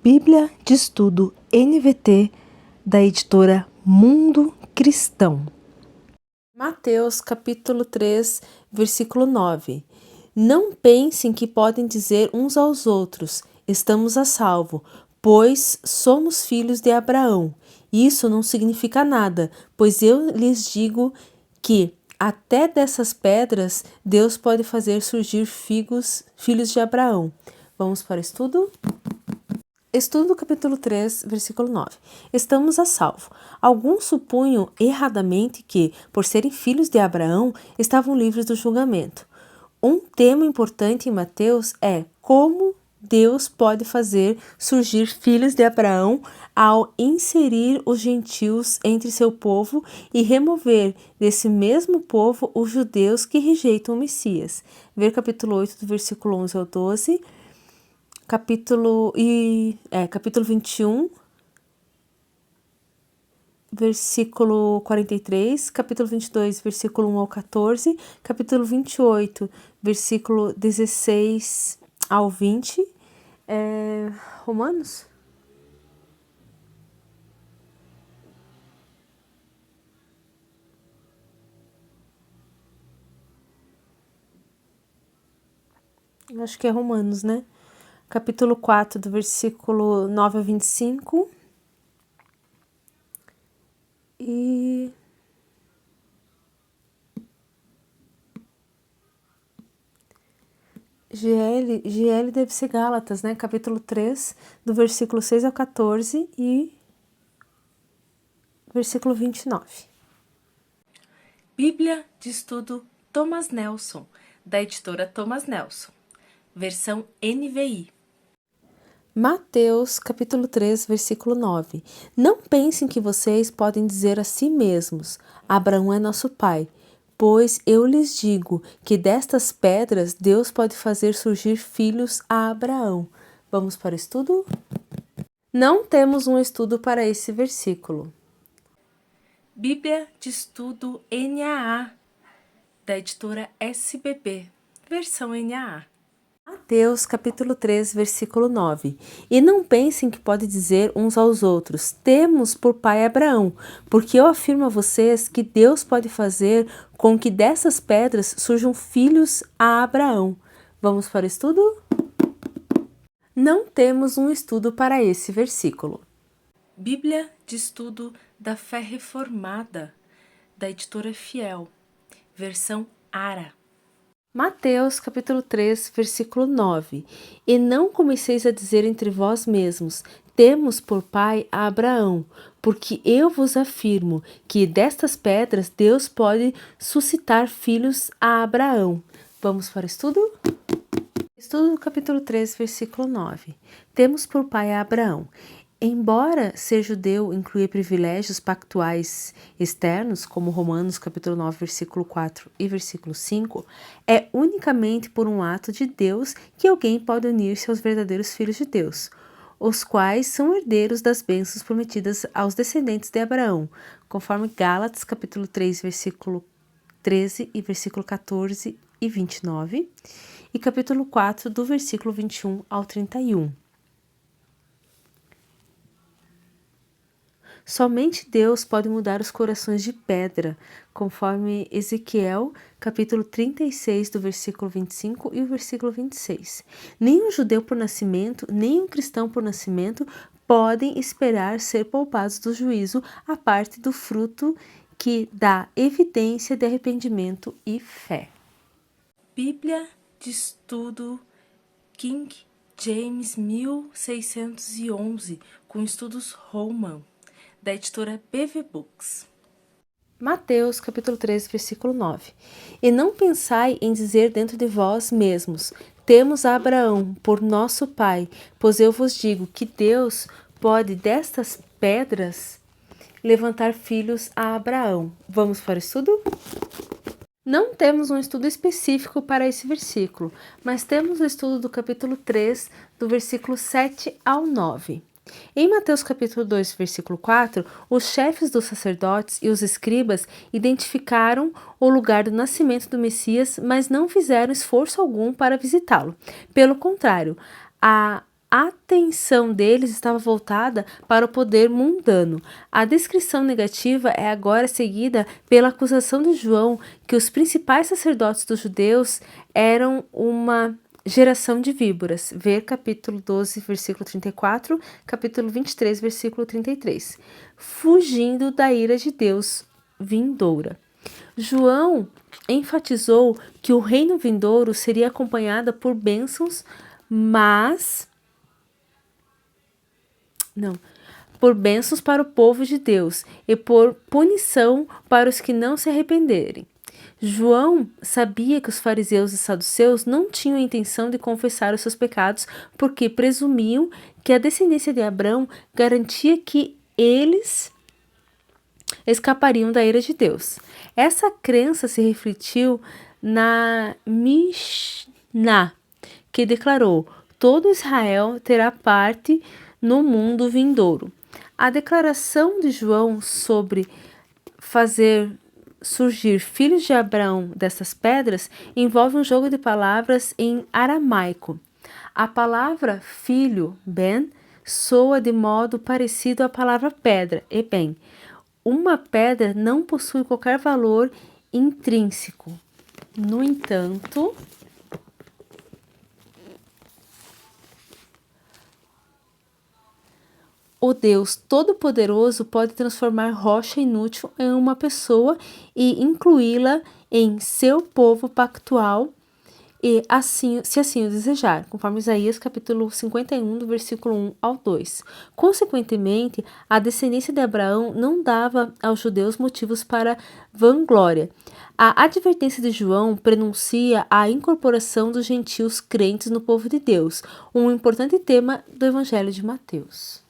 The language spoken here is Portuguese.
Bíblia de Estudo NVT da editora Mundo Cristão. Mateus capítulo 3, versículo 9. Não pensem que podem dizer uns aos outros, estamos a salvo, pois somos filhos de Abraão. Isso não significa nada, pois eu lhes digo que até dessas pedras Deus pode fazer surgir filhos de Abraão. Vamos para o estudo? Estudo do capítulo 3, versículo 9. Estamos a salvo. Alguns supunham erradamente que, por serem filhos de Abraão, estavam livres do julgamento. Um tema importante em Mateus é como Deus pode fazer surgir filhos de Abraão ao inserir os gentios entre seu povo e remover desse mesmo povo os judeus que rejeitam o Messias. Ver capítulo 8, do versículo 11 ao 12. Capítulo 21, versículo 43, capítulo 22, versículo 1 ao 14, capítulo 28, versículo 16 ao 20, Romanos? Eu acho que é Romanos, né? Capítulo 4, do versículo 9 a 25. E GL deve ser Gálatas, né? Capítulo 3, do versículo 6 ao 14 e versículo 29. Bíblia de Estudo Thomas Nelson, da editora Thomas Nelson, versão NVI. Mateus, capítulo 3, versículo 9. Não pensem que vocês podem dizer a si mesmos, Abraão é nosso pai, pois eu lhes digo que destas pedras Deus pode fazer surgir filhos a Abraão. Vamos para o estudo? Não temos um estudo para esse versículo. Bíblia de Estudo NAA, da editora SBB, versão NAA. Mateus capítulo 3, versículo 9. E não pensem que pode dizer uns aos outros, temos por pai Abraão, porque eu afirmo a vocês que Deus pode fazer com que dessas pedras surjam filhos a Abraão. Vamos para o estudo? Não temos um estudo para esse versículo. Bíblia de Estudo da Fé Reformada, da editora Fiel, versão ARA. Mateus capítulo 3, versículo 9. E não comeceis a dizer entre vós mesmos, temos por pai a Abraão, porque eu vos afirmo que destas pedras Deus pode suscitar filhos a Abraão. Vamos para o estudo? Estudo do capítulo 3, versículo 9. Temos por pai a Abraão. Embora ser judeu incluía privilégios pactuais externos, como Romanos capítulo 9, versículo 4 e versículo 5, é unicamente por um ato de Deus que alguém pode unir-se aos verdadeiros filhos de Deus, os quais são herdeiros das bênçãos prometidas aos descendentes de Abraão, conforme Gálatas capítulo 3, versículo 13 e versículo 14 e 29, e capítulo 4, do versículo 21 ao 31. Somente Deus pode mudar os corações de pedra, conforme Ezequiel, capítulo 36, do versículo 25 e o versículo 26. Nem um judeu por nascimento, nem um cristão por nascimento podem esperar ser poupados do juízo a parte do fruto que dá evidência de arrependimento e fé. Bíblia de Estudo King James 1611, com estudos Holman, da editora BV Books. Mateus capítulo 3, versículo 9. E não pensai em dizer dentro de vós mesmos, temos a Abraão por nosso pai, pois eu vos digo que Deus pode destas pedras levantar filhos a Abraão. Vamos para o estudo? Não temos um estudo específico para esse versículo, mas temos o estudo do capítulo 3, do versículo 7 ao 9. Em Mateus capítulo 2, versículo 4, os chefes dos sacerdotes e os escribas identificaram o lugar do nascimento do Messias, mas não fizeram esforço algum para visitá-lo. Pelo contrário, A atenção deles estava voltada para o poder mundano. A descrição negativa é agora seguida pela acusação de João que os principais sacerdotes dos judeus eram uma geração de víboras. Ver capítulo 12, versículo 34, capítulo 23, versículo 33. Fugindo da ira de Deus vindoura. João enfatizou que o reino vindouro seria acompanhado por bênçãos, por bênçãos para o povo de Deus e por punição para os que não se arrependerem. João sabia que os fariseus e saduceus não tinham a intenção de confessar os seus pecados porque presumiam que a descendência de Abraão garantia que eles escapariam da ira de Deus. Essa crença se refletiu na Mishnah, que declarou: todo Israel terá parte no mundo vindouro. A declaração de João sobre fazer surgir filhos de Abraão dessas pedras envolve um jogo de palavras em aramaico. A palavra filho, ben, soa de modo parecido à palavra pedra, eben. Uma pedra não possui qualquer valor intrínseco. No entanto, o Deus Todo-Poderoso pode transformar rocha inútil em uma pessoa e incluí-la em seu povo pactual, e assim, se assim o desejar, conforme Isaías capítulo 51, do versículo 1 ao 2. Consequentemente, a descendência de Abraão não dava aos judeus motivos para vanglória. A advertência de João prenuncia a incorporação dos gentios crentes no povo de Deus, um importante tema do Evangelho de Mateus.